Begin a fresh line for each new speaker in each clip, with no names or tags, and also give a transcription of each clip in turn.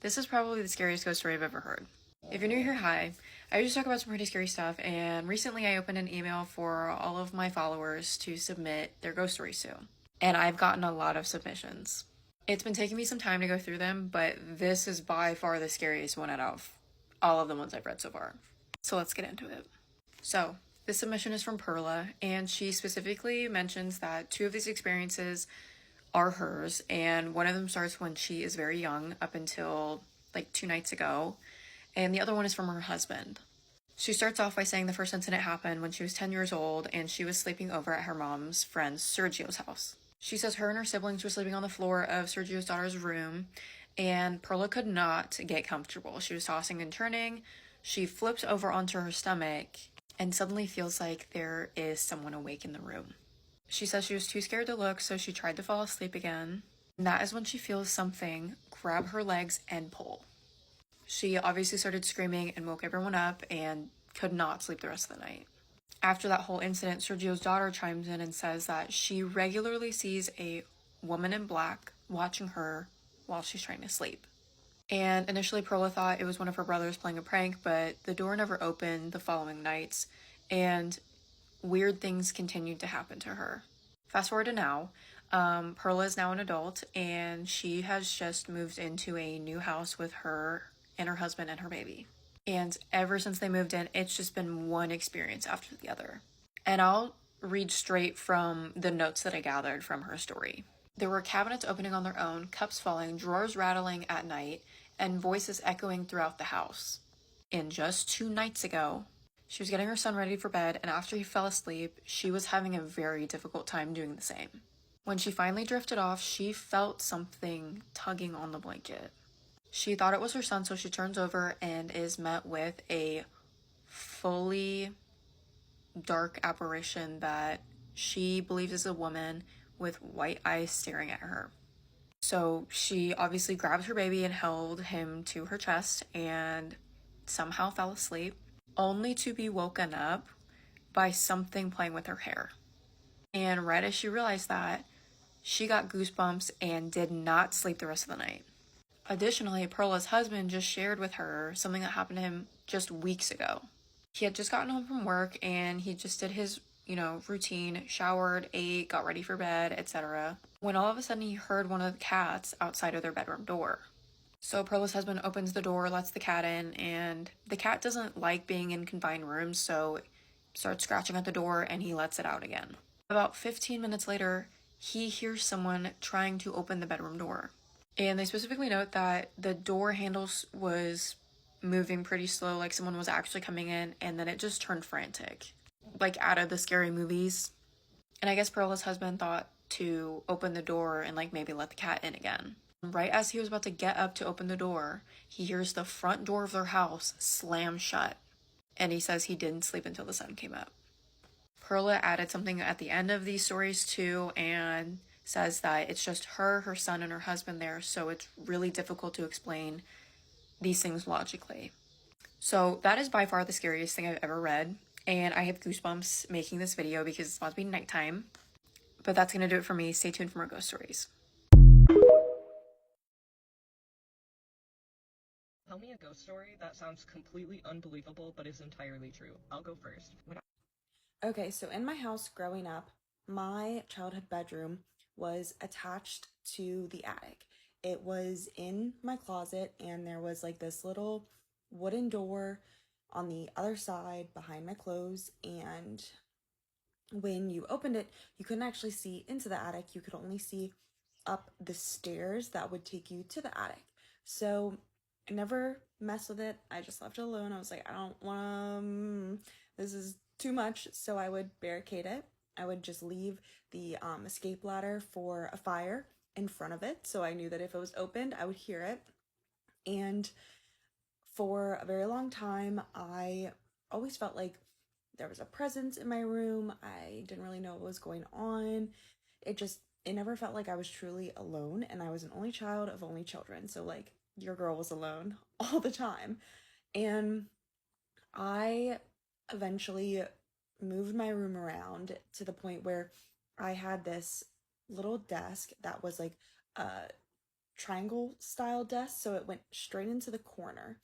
This is probably the scariest ghost story I've ever heard. If you're new here, hi. I usually talk about some pretty scary stuff, and recently I opened an email for all of my followers to submit their ghost stories to. And I've gotten a lot of submissions. It's been taking me some time to go through them, but this is by far the scariest one out of all of the ones I've read so far. So let's get into it. So, this submission is from Perla, and she specifically mentions that two of these experiences are hers, and one of them starts when she is very young, up until like 2 nights ago, and the other one is from her husband. She starts off by saying the first incident happened when she was 10 years old and she was sleeping over at her mom's friend Sergio's house. She says her and her siblings were sleeping on the floor of Sergio's daughter's room, and Perla could not get comfortable. She was tossing and turning. She flips over onto her stomach and suddenly feels like there is someone awake in the room. She says she was too scared to look, so she tried to fall asleep again. And that is when she feels something grab her legs and pull. She obviously started screaming and woke everyone up and could not sleep the rest of the night. After that whole incident, Sergio's daughter chimes in and says that she regularly sees a woman in black watching her while she's trying to sleep. And initially, Perla thought it was one of her brothers playing a prank, but the door never opened the following nights, and weird things continued to happen to her. Fast forward to now, Perla is now an adult, and she has just moved into a new house with her and her husband and her baby. And ever since they moved in, it's just been one experience after the other. And I'll read straight from the notes that I gathered from her story. There were cabinets opening on their own, cups falling, drawers rattling at night, and voices echoing throughout the house. And just 2 nights ago, she was getting her son ready for bed, and after he fell asleep, she was having a very difficult time doing the same. When she finally drifted off, she felt something tugging on the blanket. She thought it was her son, so she turns over and is met with a fully dark apparition that she believes is a woman with white eyes staring at her. So she obviously grabbed her baby and held him to her chest and somehow fell asleep, only to be woken up by something playing with her hair. And right as she realized that, she got goosebumps and did not sleep the rest of the night. Additionally, Perla's husband just shared with her something that happened to him just weeks ago. He had just gotten home from work and he just did his, routine, showered, ate, got ready for bed, etc. When all of a sudden he heard one of the cats outside of their bedroom door. So Perla's husband opens the door, lets the cat in, and the cat doesn't like being in confined rooms, so it starts scratching at the door and he lets it out again. About 15 minutes later, he hears someone trying to open the bedroom door. And they specifically note that the door handles was moving pretty slow, like someone was actually coming in, and then it just turned frantic, like out of the scary movies. And I guess Perla's husband thought to open the door and like maybe let the cat in again. Right as he was about to get up to open the door, he hears the front door of their house slam shut. And he says he didn't sleep until the sun came up. Perla added something at the end of these stories too, and says that it's just her son, and her husband there, so it's really difficult to explain these things logically. So that is by far the scariest thing I've ever read, and I have goosebumps making this video because it's about to be nighttime. But that's gonna do it for me. Stay tuned for more ghost stories.
Tell me a ghost story that sounds completely unbelievable but is entirely true. I'll go first.
Okay, so in my house growing up, my childhood bedroom was attached to the attic. It was in my closet, and there was like this little wooden door on the other side behind my clothes. And when you opened it, you couldn't actually see into the attic. You could only see up the stairs that would take you to the attic. So I never messed with it. I just left it alone. I was like, I don't want to, this is too much. So I would barricade it. I would just leave the escape ladder for a fire in front of it. So I knew that if it was opened, I would hear it. And for a very long time, I always felt like there was a presence in my room. I didn't really know what was going on. It never felt like I was truly alone, and I was an only child of only children. So like your girl was alone all the time. And I eventually moved my room around to the point where I had this little desk that was like a triangle style desk, so it went straight into the corner.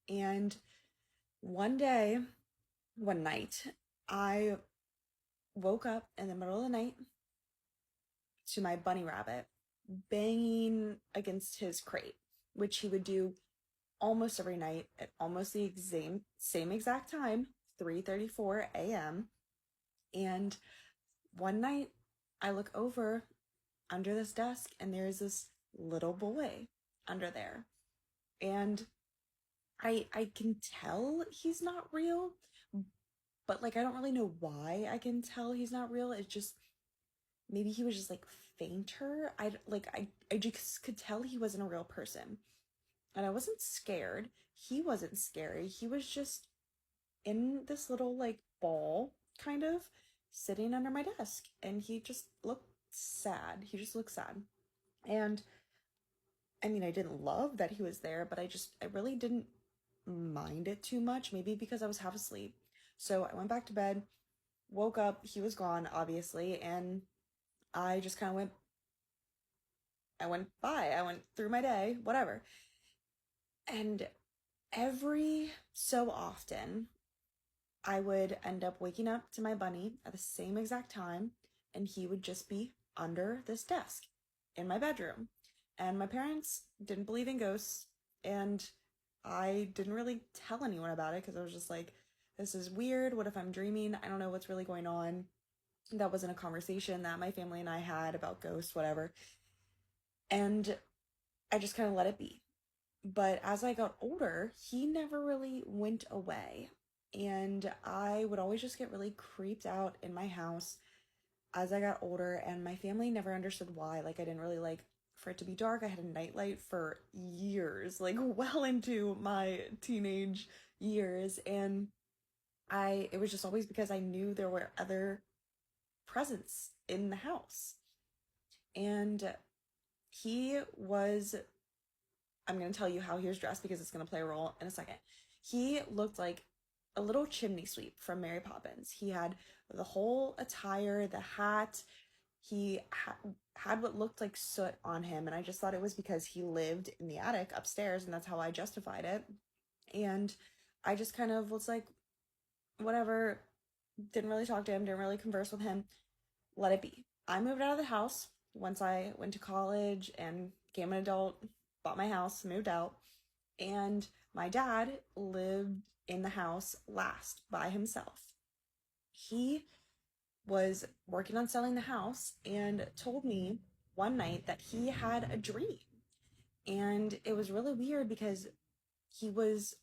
And one day, one night, I woke up in the middle of the night to my bunny rabbit banging against his crate, which he would do almost every night at almost the same exact time, 3:34 a.m. And one night I look over under this desk and there's this little boy under there. And I can tell he's not real, but like I don't really know why I can tell he's not real. It's just maybe he was just like fainter. I just could tell he wasn't a real person. And I wasn't scared. He wasn't scary. He was just in this little like ball kind of sitting under my desk and he just looked sad. He just looked sad. And I mean, I didn't love that he was there, but I really didn't mind it too much, maybe because I was half asleep. So I went back to bed, woke up, he was gone, obviously, and I just kind of I went through my day, whatever. And every so often, I would end up waking up to my bunny at the same exact time, and he would just be under this desk in my bedroom. And my parents didn't believe in ghosts, and I didn't really tell anyone about it because I was just like, this is weird. What if I'm dreaming? I don't know what's really going on. That wasn't a conversation that my family and I had about ghosts, whatever. And I just kind of let it be. But as I got older, he never really went away. And I would always just get really creeped out in my house as I got older, and my family never understood why. Like, I didn't really like for it to be dark. I had a nightlight for years, like, well into my teenage years. And it was just always because I knew there were other presence in the house. And he was, I'm going to tell you how he was dressed because it's going to play a role in a second. He looked like a little chimney sweep from Mary Poppins. He had the whole attire, the hat. He had what looked like soot on him, and I just thought it was because he lived in the attic upstairs, and that's how I justified it. And I just kind of was like, whatever, didn't really talk to him, didn't really converse with him, let it be. I moved out of the house once I went to college and became an adult, bought my house, moved out, and my dad lived in the house last by himself. He was working on selling the house and told me one night that he had a dream. And it was really weird because he was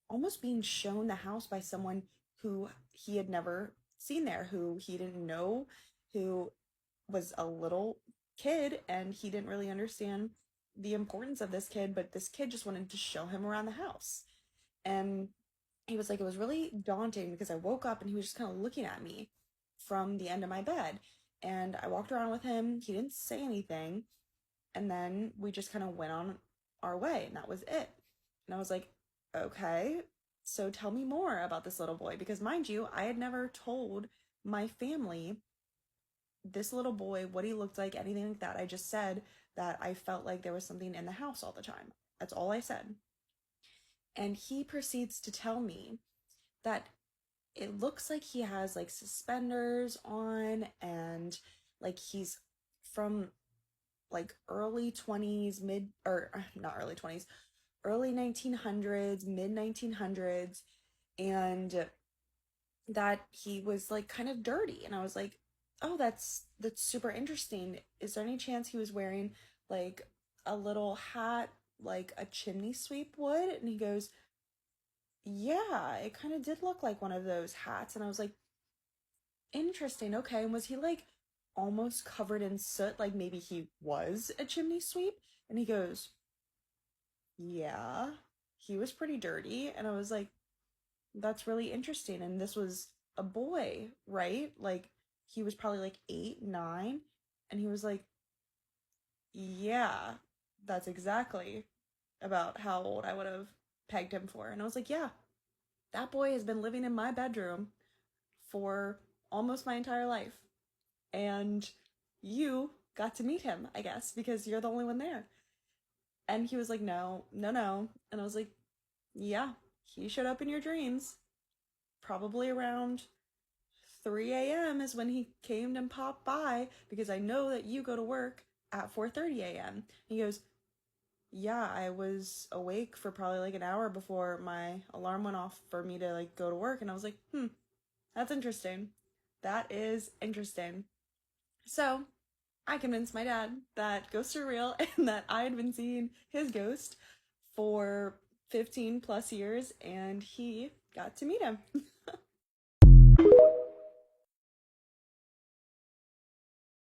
almost being shown the house by someone who he had never seen there, who he didn't know, who was a little kid, and he didn't really understand the importance of this kid, but this kid just wanted to show him around the house. And he was like, it was really daunting because I woke up and he was just kind of looking at me from the end of my bed. And I walked around with him. He didn't say anything. And then we just kind of went on our way, and that was it. And I was like, okay, so tell me more about this little boy. Because mind you, I had never told my family this little boy, what he looked like, anything like that. I just said that I felt like there was something in the house all the time. That's all I said. And he proceeds to tell me that it looks like he has like suspenders on, and like he's from like early 20s, mid or not early 20s, early 1900s, mid 1900s, and that he was like kind of dirty. And I was like, "Oh, that's super interesting. Is there any chance he was wearing like a little hat like a chimney sweep would?" And he goes, "Yeah, it kind of did look like one of those hats." And I was like, "Interesting. Okay." And was he like almost covered in soot, like maybe he was a chimney sweep? And he goes, "Yeah, he was pretty dirty." And I was like, "That's really interesting." And this was a boy, right? Like he was probably like 8, 9. And he was like, "Yeah, that's exactly about how old I would have pegged him for." And I was like, "Yeah, that boy has been living in my bedroom for almost my entire life. And you got to meet him, I guess, because you're the only one there." And he was like, no, no, no. And I was like, yeah, he showed up in your dreams. Probably around 3 a.m. is when he came and popped by because I know that you go to work at 4:30 a.m. He goes, yeah, I was awake for probably like an hour before my alarm went off for me to like go to work. And I was like, that's interesting. That is interesting. So I convinced my dad that ghosts are real and that I had been seeing his ghost for 15 plus years and he got to meet him.